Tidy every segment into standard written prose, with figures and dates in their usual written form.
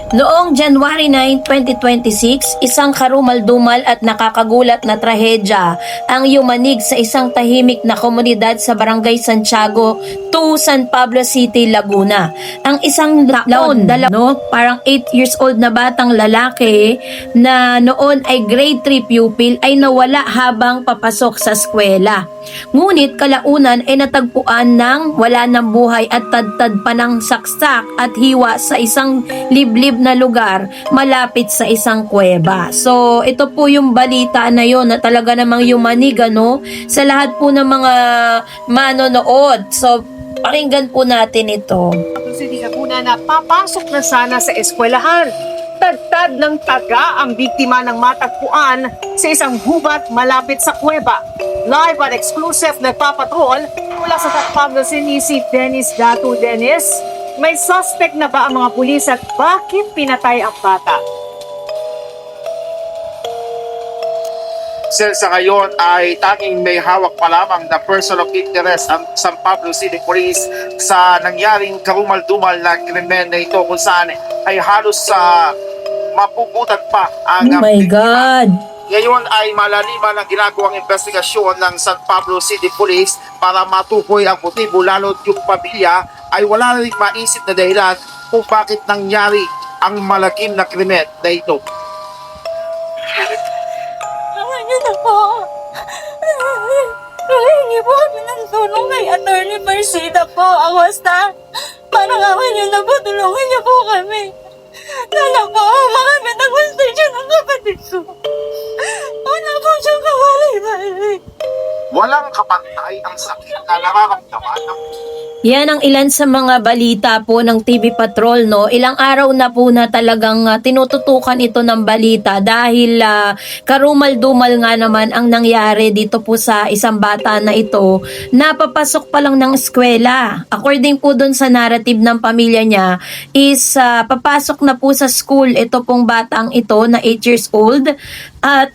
Noong January 9, 2026, isang karumal-dumal at nakakagulat na trahedya ang yumanig sa isang tahimik na komunidad sa Barangay Santiago, San Pablo City, Laguna. Ang isang parang 8 years old na batang lalaki na noon ay grade 3 pupil ay nawala habang papasok sa eskwela. Ngunit kalaunan ay natagpuan ng wala ng buhay at tadtad pa ng saksak at hiwa sa isang liblib na lugar malapit sa isang kuweba. So ito po yung balita na yon na talaga namang yumanig sa lahat po ng mga manonood. So pakinggan po natin ito. Hindi na po na papasok na sana sa eskwelahan. Tagtad ng taga ang biktima ng matagpuan sa isang gubat malapit sa kuweba. Live at exclusive nagpapatrol mula sa San Pablo City si Dennis Datu. Dennis, may suspect na ba ang mga pulis at bakit pinatay ang bata? Sir, sa ngayon ay tanging may hawak pa lamang na person of interest ang San Pablo City Police sa nangyaring karumal-dumal na krimen na ito kung saan ay halos sa mapuputan pa ang Oh my biktima. God! Ngayon ay malaliman ang ginagawang investigasyon ng San Pablo City Police para matukoy ang motibo, lalo't yung pamilya ay wala rin maisip na dahilan kung bakit nangyari ang malaking na krimen na ito. Awan niyo na po. Hihingi po kami ng tulong kay Attorney Marcida po, Agosta. Parang awan niyo na po, tulungan niyo po kami. Lala po, makami nag-hostage ng kapatid ko. Wala po siyang kawalay-walay. Walang kapantay ang sakit na nararamdaman ng Yan ang ilan sa mga balita po ng TV Patrol, no? Ilang araw na po na talagang tinututukan ito ng balita dahil karumal-dumal nga naman ang nangyari dito po sa isang bata na ito na papasok pa lang ng eskwela. According po dun sa narrative ng pamilya niya is papasok na po sa school ito pong batang ito na 8 years old at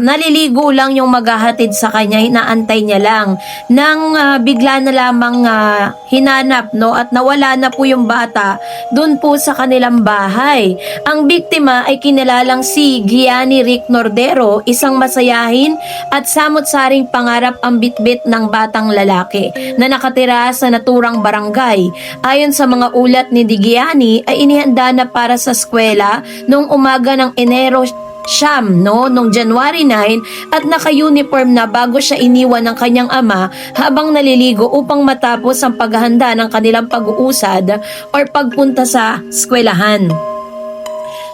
naliligo lang yung maghahatid sa kanya, inaantay niya lang nang bigla na lamang hinanap at nawala na po yung bata doon po sa kanilang bahay. Ang biktima ay kinilalang si Gianni Rick Nordero, isang masayahin at samot-saring pangarap ang bitbit ng batang lalaki na nakatira sa naturang barangay. Ayon sa mga ulat ni Gianni ay inihanda na para sa eskwela noong umaga ng Enero noong January 9 at naka-uniform na bago siya iniwan ng kanyang ama habang naliligo upang matapos ang paghahanda ng kanilang pag-uusad or pagpunta sa eskwelahan.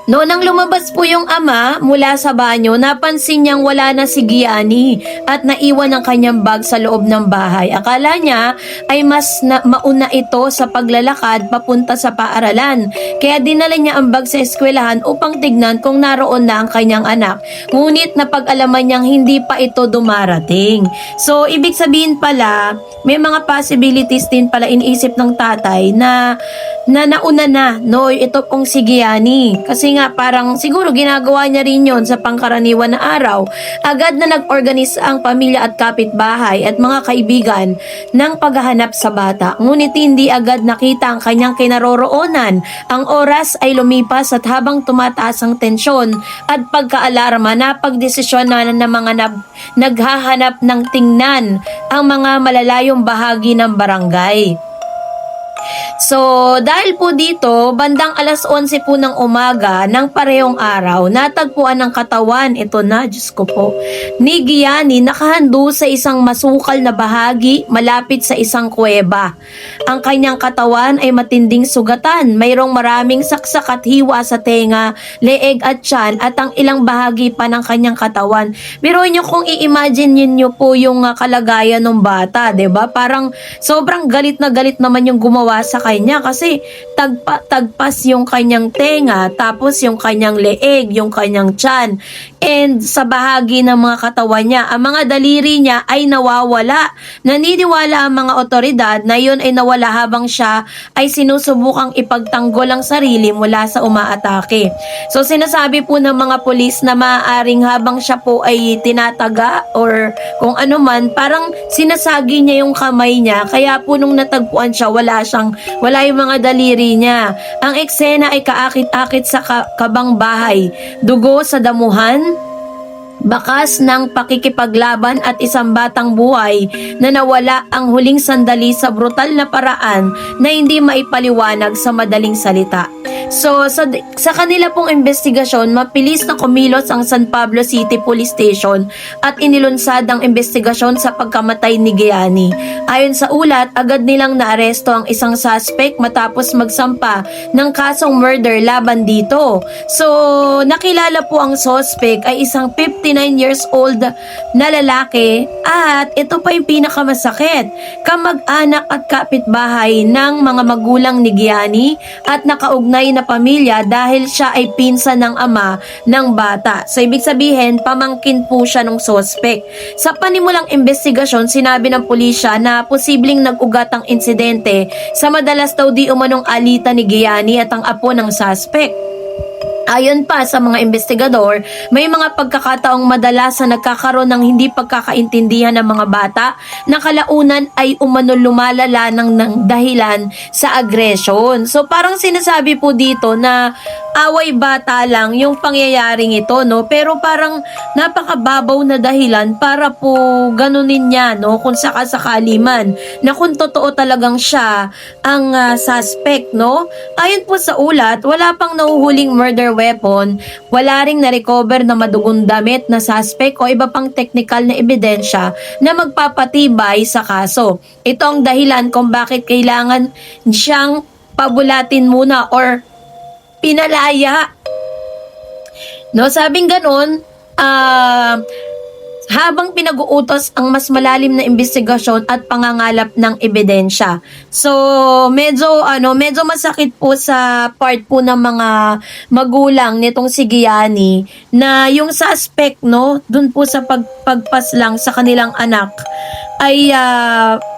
Nang lumabas po yung ama mula sa banyo, napansin niyang wala na si Gianni at naiwan ang kanyang bag sa loob ng bahay. Akala niya ay mas mauna ito sa paglalakad papunta sa paaralan. Kaya dinala niya ang bag sa eskwelahan upang tignan kung naroon na ang kanyang anak. Ngunit napag-alaman niyang hindi pa ito dumarating. So, ibig sabihin pala, may mga possibilities din pala iniisip ng tatay na nauna na, ito pong si Gianni. Kasi nga parang siguro ginagawa niya rin yon sa pangkaraniwan na araw. Agad na nag-organize ang pamilya at kapitbahay at mga kaibigan ng paghahanap sa bata. Ngunit hindi agad nakita ang kanyang kinaroroonan. Ang oras ay lumipas at habang tumataas ang tensyon at pagkaalarma, napagdesisyon na ng mga naghahanap ng tingnan ang mga malalayong bahagi ng barangay. So, dahil po dito, bandang alas 11 po ng umaga ng parehong araw, natagpuan ng katawan, ito na, Diyos ko po, ni Gianni nakahando sa isang masukal na bahagi malapit sa isang kuweba. Ang kanyang katawan ay matinding sugatan, mayroong maraming saksak at hiwa sa tenga, leeg at tiyan at ang ilang bahagi pa ng kanyang katawan. Pero nyo kung i-imagine nyo po yung kalagayan ng bata, 'di ba? Parang sobrang galit na galit naman yung gumawa sa kanya kasi tagpas yung kanyang tenga, tapos yung kanyang leeg, yung kanyang tiyan, and sa bahagi ng mga katawan niya, ang mga daliri niya ay nawawala. Naniniwala ang mga otoridad na yun ay nawala habang siya ay sinusubukang ipagtanggol ang sarili mula sa umaatake. So sinasabi po ng mga pulis na maaaring habang siya po ay tinataga or kung ano man, parang sinasagi niya yung kamay niya, kaya po nung natagpuan siya, wala siyang parang wala yung mga daliri niya. Ang eksena ay kaakit-akit sa kabang bahay, dugo sa damuhan, bakas ng pakikipaglaban at isang batang buhay na nawala ang huling sandali sa brutal na paraan na hindi maipaliwanag sa madaling salita. So, sa kanila pong investigasyon, mapilis na kumilos ang San Pablo City Police Station at inilunsad ang investigasyon sa pagkamatay ni Gianni. Ayon sa ulat, agad nilang naaresto ang isang suspect matapos magsampa ng kasong murder laban dito. So, nakilala po ang suspect ay isang 59 years old na lalaki at ito pa yung pinakamasakit, kamag-anak at kapitbahay ng mga magulang ni Gianni at nakaugnay na pamilya dahil siya ay pinsan ng ama ng bata. So, ibig sabihin, pamangkin po siya ng suspect. Sa panimulang investigasyon, sinabi ng pulisya na posibleng nag-ugat ang insidente sa madalas daw di umanong alitan ni Gianni at ang apo ng suspect. Ayon pa sa mga investigador, may mga pagkakataong madalas na nagkakaroon ng hindi pagkakaintindihan ng mga bata na kalaunan ay umano lumalala ng dahilan sa aggression. So parang sinasabi po dito na away bata lang yung pangyayaring ito, no? Pero parang napakababaw na dahilan para po ganunin niya, no? Kung sakasakali man na kung totoo talagang siya ang suspect, no? Ayon po sa ulat, wala pang nahuhuling murder weapon, wala ring na-recover na madugong damit na suspect o iba pang technical na ebidensya na magpapatibay sa kaso. Ito ang dahilan kung bakit kailangan siyang pabulatin muna or pinalaya. No, sabing ganun, habang pinag-uutos ang mas malalim na investigasyon at pangangalap ng ebidensya. So, medyo masakit po sa part po ng mga magulang nitong si Gianni na yung suspect, no, dun po sa pagpaslang sa kanilang anak ay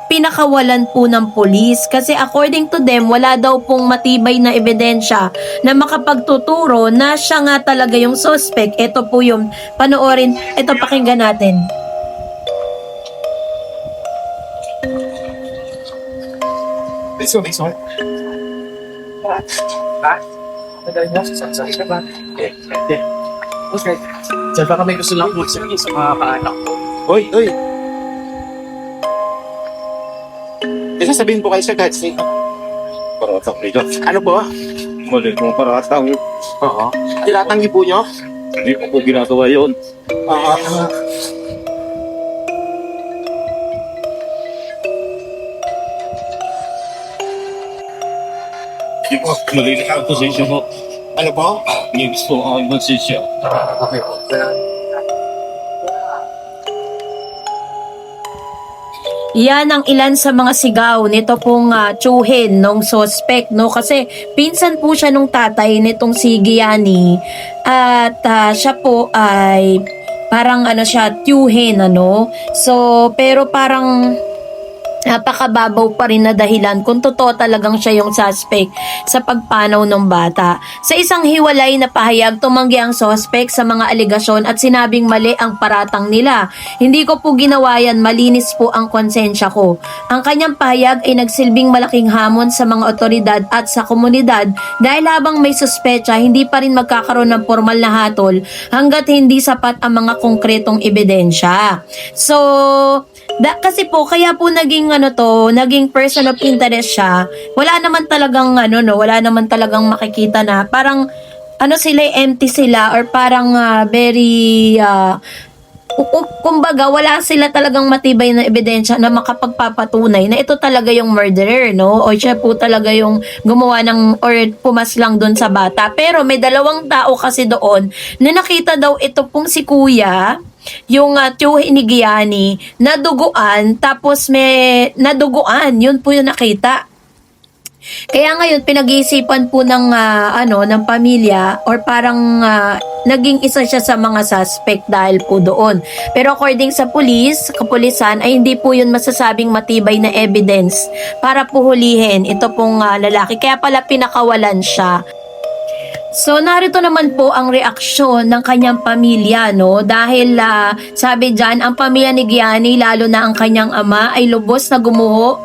pinakawalan po ng pulis kasi according to them, wala daw pong matibay na ebidensya na makapagtuturo na siya nga talaga yung suspect. Ito po yung panoorin. Ito, pakinggan natin. Listen. Magaling mo, sasali ka ba? Okay. Sir, baka may gusto lang po sa mga kaanak ko. Oy! Sasabihin po kayo sir kahit sino. Paratang nito. Ano po? Mali kong paratang. Oo. Tinatanggi po nyo? Hindi ko po ginagawa yun. Oo. Hindi po. Mali na ang posisyon ko. Ano po? Hindi gusto ang posisyon. Okay po. Yan ang ilan sa mga sigaw nito pong tsuhin nung suspect, no? Kasi pinsan po siya nung tatay nitong si Gianni at siya po ay parang siya tsuhin, ano? So, pero parang napakababaw pa rin na dahilan kung totoo talagang siya yung suspect sa pagpanaw ng bata. Sa isang hiwalay na pahayag, tumanggi ang suspect sa mga aligasyon at sinabing mali ang paratang nila. Hindi ko po ginawa yan, malinis po ang konsensya ko. Ang kanyang pahayag ay nagsilbing malaking hamon sa mga otoridad at sa komunidad dahil habang may suspecha, hindi pa rin magkakaroon ng formal na hatol hanggat hindi sapat ang mga konkretong ebidensya. So, kasi po, kaya po naging person of interest siya. Wala naman talagang wala naman talagang makikita na parang sila, empty sila or parang very kumbaga wala sila talagang matibay na ebidensya na makapagpapatunay na ito talaga yung murderer, no? O siya po talaga yung gumawa ng or pumaslang doon sa bata. Pero may dalawang tao kasi doon na nakita daw ito pong si kuya, yung tiyuhin ni Gianni, naduguan, tapos may naduguan, yun po yung nakita. Kaya ngayon pinag-iisipan po ng ng pamilya or parang naging isa siya sa mga suspect dahil po doon. Pero according sa kapulisan ay hindi po yun masasabing matibay na evidence para po hulihin ito pong lalaki. Kaya pala pinakawalan siya. So, narito naman po ang reaksyon ng kanyang pamilya, no? Dahil sabi dyan, ang pamilya ni Gianni, lalo na ang kanyang ama, ay lubos na gumuho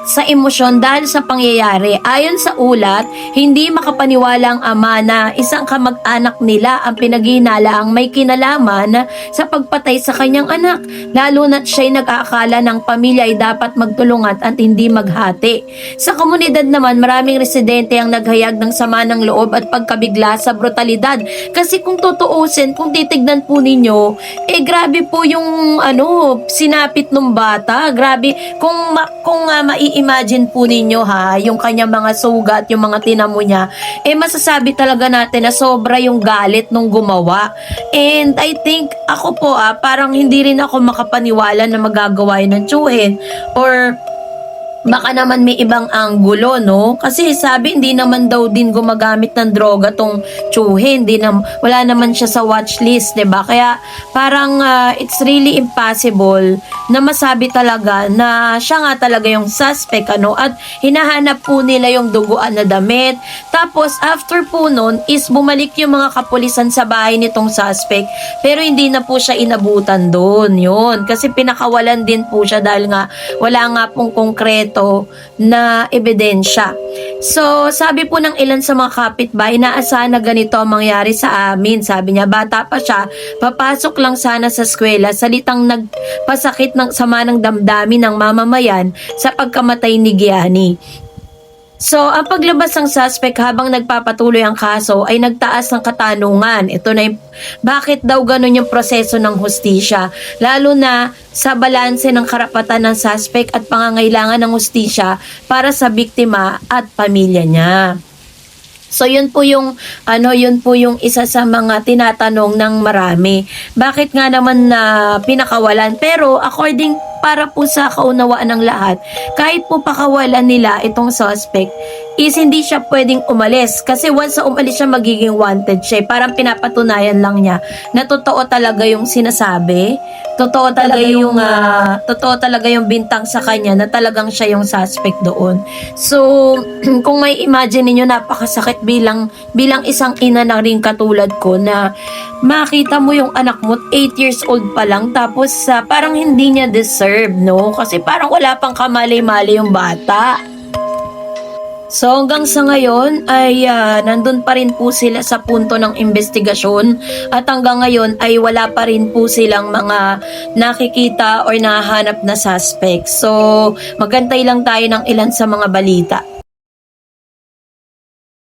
sa emosyon dahil sa pangyayari. Ayon sa ulat, hindi makapaniwala ang ama na isang kamag-anak nila ang pinaghinala ang may kinalaman sa pagpatay sa kanyang anak, lalo na't siya'y nag-aakala ng pamilya ay dapat magtulungan at hindi maghati. Sa komunidad naman, maraming residente ang naghayag ng sama ng loob at pagkabigla sa brutalidad. Kasi kung tutuusin, kung titignan po ninyo, grabe po yung sinapit ng bata. Grabe, kung mai-imagine po ninyo yung kanyang mga sugat, yung mga tinamo niya, masasabi talaga natin na sobra yung galit nung gumawa. And I think, ako po parang hindi rin ako makapaniwala na magagawa yun ng tiyuhin. Or baka naman may ibang anggulo, no? Kasi sabi, hindi naman daw din gumagamit ng droga tong tiyuhin. Wala naman siya sa watch list, diba? Kaya parang it's really impossible na masabi talaga na siya nga talaga yung suspect, at hinahanap po nila yung duguan na damit. Tapos, after po nun, is bumalik yung mga kapulisan sa bahay nitong suspect. Pero hindi na po siya inabutan doon, yun. Kasi pinakawalan din po siya dahil nga wala nga pong konkreto na ebidensya. So, sabi po ng ilan sa mga kapitbahay, inaasahan na ganito ang mangyari sa amin. Sabi niya, bata pa siya, papasok lang sana sa eskwela, salitang nagpasakit ng sama ng damdamin ng mamamayan sa pagkamatay ni Gianni. So, ang paglabas ng suspect habang nagpapatuloy ang kaso ay nagtaas ng katanungan. Ito na yung, bakit daw ganun yung proseso ng hustisya? Lalo na sa balanse ng karapatan ng suspect at pangangailangan ng hustisya para sa biktima at pamilya niya. So, yun po yung isa sa mga tinatanong ng marami. Bakit nga naman na pinakawalan? Pero according para po sa kaunawaan ng lahat, kahit po pakawalan nila itong suspect, is hindi siya pwedeng umalis. Kasi once na umalis siya, magiging wanted siya. Parang pinapatunayan lang niya na totoo talaga yung sinasabi. Totoo talaga yung bintang sa kanya na talagang siya yung suspect doon. So, kung may imagine niyo, napakasakit bilang isang ina na rin katulad ko na makita mo yung anak mo 8 years old pa lang, tapos parang hindi niya deserve, no? Kasi parang wala pang kamali-mali yung bata. So hanggang sa ngayon ay nandun pa rin po sila sa punto ng investigasyon at hanggang ngayon ay wala pa rin po silang mga nakikita or nahanap na suspect. So magantay lang tayo ng ilan sa mga balita.